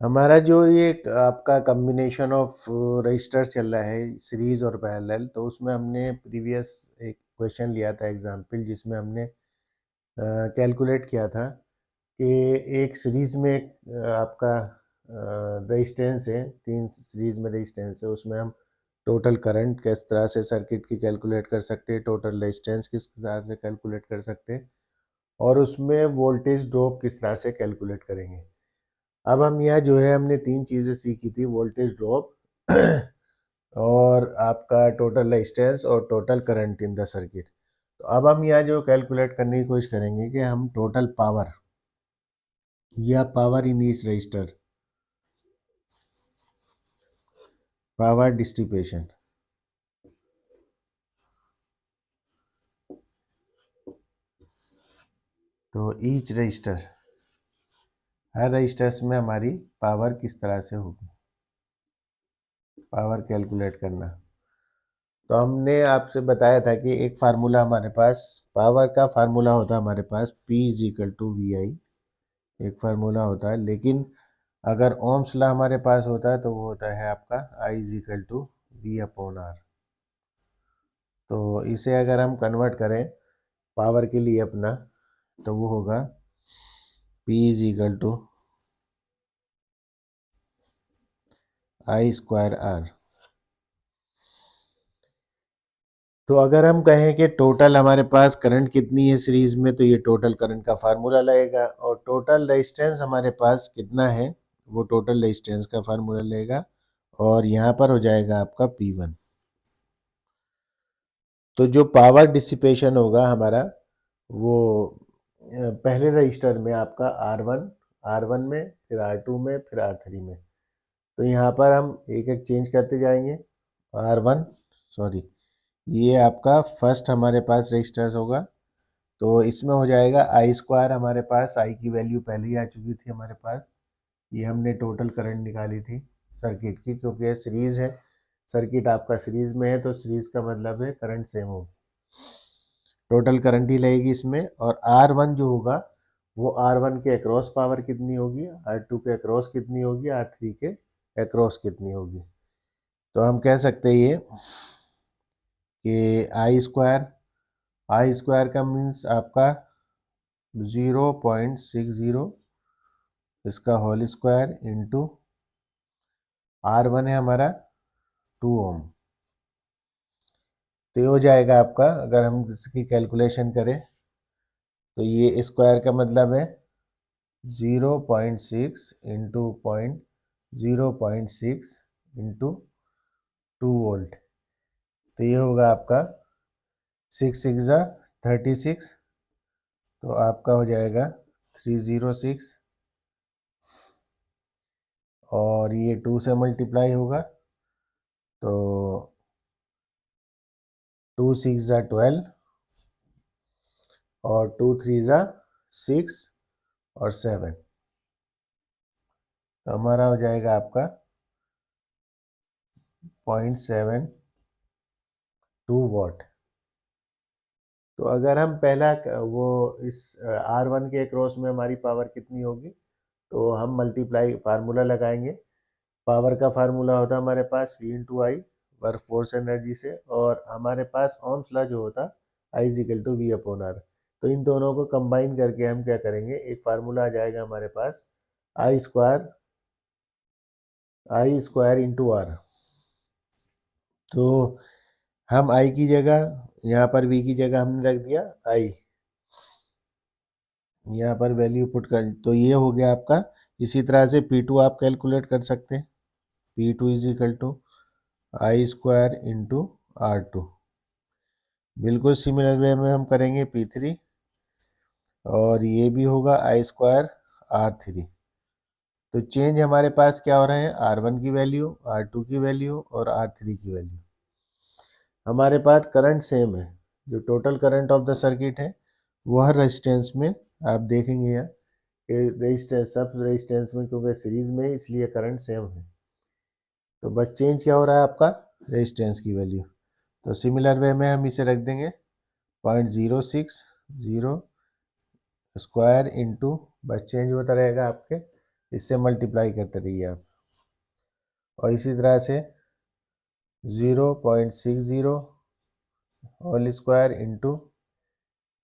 हमारा जो ये आपका कॉम्बिनेशन ऑफ रजिस्टर्स चल रहा है सीरीज और पैरेलल, तो उसमें हमने प्रीवियस एक क्वेश्चन लिया था एग्जाम्पल, जिसमें हमने कैलकुलेट किया था कि एक सीरीज में आपका रेजिस्टेंस है, 3 सीरीज में रेजिस्टेंस है, उसमें हम टोटल करंट किस तरह से सर्किट की कैलकुलेट कर सकते हैं, टोटल रेजिस्टेंस किस तरह से कैलकुलेट कर सकते हैं, और उसमें वोल्टेज ड्रॉप किस तरह से कैलकुलेट करेंगे। अब हम यहाँ जो है हमने 3 चीज़ें सीखी थी, वोल्टेज ड्रॉप और आपका टोटल रेजिस्टेंस और total current in the circuit. तो अब हम यहाँ जो कैलकुलेट करने की कोशिश करेंगे कि हम टोटल पावर या power in each resistor, power distribution. तो ईच रजिस्टर, हर रजिस्टर्स में हमारी पावर किस तरह से होगी, पावर कैलकुलेट करना। तो हमने आपसे बताया था कि एक फार्मूला हमारे पास, पावर का फार्मूला होता है हमारे पास P is equal to V I, एक फार्मूला होता है। लेकिन अगर ओम्स लॉ हमारे पास होता है तो वो होता है आपका I is equal to V upon R. तो इसे अगर हम कन्वर्ट करें पावर के लिए अपना, तो वो होगा P is equal to I square R. तो अगर हम कहें कि टोटल हमारे पास करंट कितनी है सीरीज में, तो ये टोटल करंट का फार्मूला लगेगा, और टोटल रेजिस्टेंस हमारे पास कितना है वो टोटल रेजिस्टेंस का फार्मूला लगेगा, और यहाँ पर हो जाएगा आपका P1। तो जो पावर डिसिपेशन होगा हमारा वो पहले रजिस्टर में आपका R1 में, फिर R2 में, फिर R3 में। तो यहाँ पर हम एक एक चेंज करते जाएंगे। R1 सॉरी, ये आपका फर्स्ट हमारे पास रजिस्टर्स होगा, तो इसमें हो जाएगा आई स्क्वायर। हमारे पास आई की वैल्यू पहले ही आ चुकी थी हमारे पास, ये हमने टोटल करंट निकाली थी सर्किट की, क्योंकि ये सीरीज है, सर्किट आपका सीरीज में है तो सीरीज का मतलब है करंट सेम होगी, टोटल करंट ही लगेगी इसमें। और R1 जो होगा वो R1 के अक्रॉस पावर कितनी होगी, R2 के अक्रॉस कितनी होगी, R3 के अक्रॉस कितनी होगी। तो हम कह सकते हैं ये कि आई स्क्वायर का मीन्स आपका 0.60 इसका होल स्क्वायर इंटू R1 है हमारा 2 ओम। तो ये हो जाएगा आपका, अगर हम इसकी कैलकुलेशन करें तो ये स्क्वायर का मतलब है 0.6 इंटू 0.6 इंटू 2 वोल्ट। तो ये होगा आपका 6 6 जा 36, तो आपका हो जाएगा 306, और ये 2 से मल्टीप्लाई होगा तो 2 6 जा 12, और 2 3 जा 6 और 7, तो हमारा हो जाएगा आपका 0.72 वॉट। तो अगर हम पहला वो इस R1 के अक्रॉस में हमारी पावर कितनी होगी, तो हम मल्टीप्लाई फार्मूला लगाएंगे। पावर का फार्मूला होता है हमारे पास V into I, work force energy से, और हमारे पास ओम्स लॉ जो होता I is equal to V upon R. तो इन दोनों को कंबाइन करके हम क्या करेंगे, एक फार्मूला आ जाएगा हमारे पास आई स्क्वायर इंटू आर। तो हम आई की जगह यहाँ पर वी की जगह हमने रख दिया आई, यहाँ पर वैल्यू पुट कर, तो ये हो गया आपका। इसी तरह से P2 आप कैलकुलेट कर सकते हैं, P2 is equal to I square into R2। बिल्कुल सिमिलर वे में हम करेंगे P3, और ये भी होगा आई स्क्वायर R3। तो चेंज हमारे पास क्या हो रहे हैं, R1 की वैल्यू, R2 की वैल्यू और R3 की वैल्यू। हमारे पास करंट सेम है, जो total current of the circuit है वो हर रेजिस्टेंस में आप देखेंगे यहाँ रेजिस्टेंस, सब रेजिस्टेंस में, क्योंकि सीरीज में इसलिए करंट सेम है। तो बस चेंज क्या हो रहा है आपका, रेजिस्टेंस की वैल्यू। तो सिमिलर वे में हम इसे रख देंगे 0.060 स्क्वायर इंटू, बस चेंज होता रहेगा आपके इससे मल्टीप्लाई करते रहिए आप। और इसी तरह से 0.60 होल स्क्वायर इंटू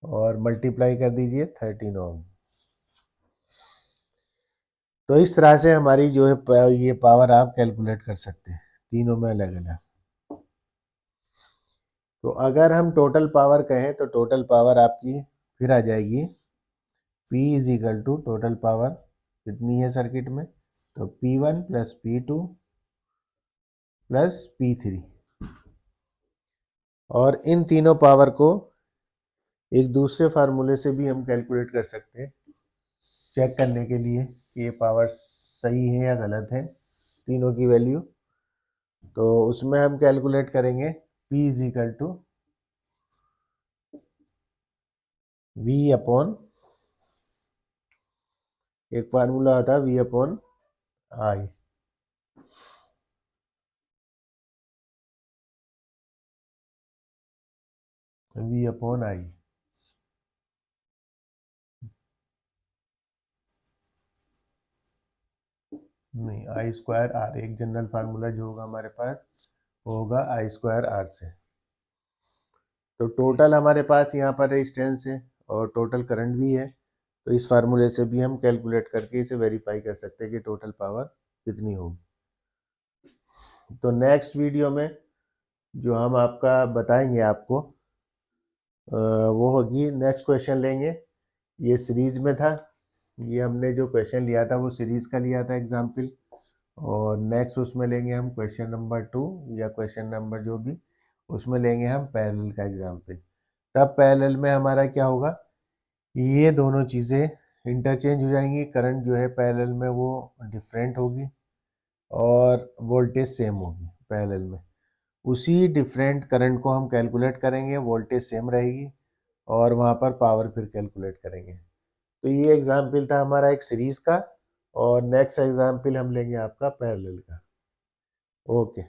और मल्टीप्लाई कर दीजिए 13 ओम। तो इस तरह से हमारी जो है ये पावर आप कैलकुलेट कर सकते हैं तीनों में अलग अलग। तो अगर हम टोटल पावर कहें तो टोटल पावर आपकी फिर आ जाएगी P is equal to total power कितनी है सर्किट में, तो P1 plus P2 plus P3। और इन तीनों पावर को एक दूसरे फार्मूले से भी हम कैलकुलेट कर सकते हैं चेक करने के लिए कि ये पावर सही है या गलत है तीनों की वैल्यू। तो उसमें हम कैलकुलेट करेंगे P is equal to V upon, एक फार्मूला होता है V upon I। V upon I नहीं, आई स्क्वायर आर, एक जनरल फार्मूला जो होगा हमारे पास वो होगा आई स्क्वायर आर से। तो टोटल हमारे पास यहाँ पर रेजिस्टेंस है और टोटल करंट भी है, तो इस फार्मूले से भी हम कैलकुलेट करके इसे वेरीफाई कर सकते हैं कि टोटल पावर कितनी होगी। तो नेक्स्ट वीडियो में जो हम आपका बताएंगे आपको वो होगी, नेक्स्ट क्वेश्चन लेंगे, ये सीरीज में था, ये हमने जो क्वेश्चन लिया था वो सीरीज का लिया था एग्जाम्पल, और नेक्स्ट उसमें लेंगे हम क्वेश्चन नंबर 2 या क्वेश्चन नंबर जो भी, उसमें लेंगे हम पैरेलल का एग्जाम्पल। तब पैरेलल में हमारा क्या होगा, ये दोनों चीज़ें इंटरचेंज हो जाएंगी, करंट जो है पैरेलल में वो डिफरेंट होगी और वोल्टेज सेम होगी पैरेलल में। उसी डिफरेंट करंट को हम कैलकुलेट करेंगे, वोल्टेज सेम रहेगी और वहाँ पर पावर फिर कैलकुलेट करेंगे। तो ये एग्जाम्पल था हमारा एक सीरीज का, और नेक्स्ट एग्जाम्पल हम लेंगे आपका पैरेलल का। ओके।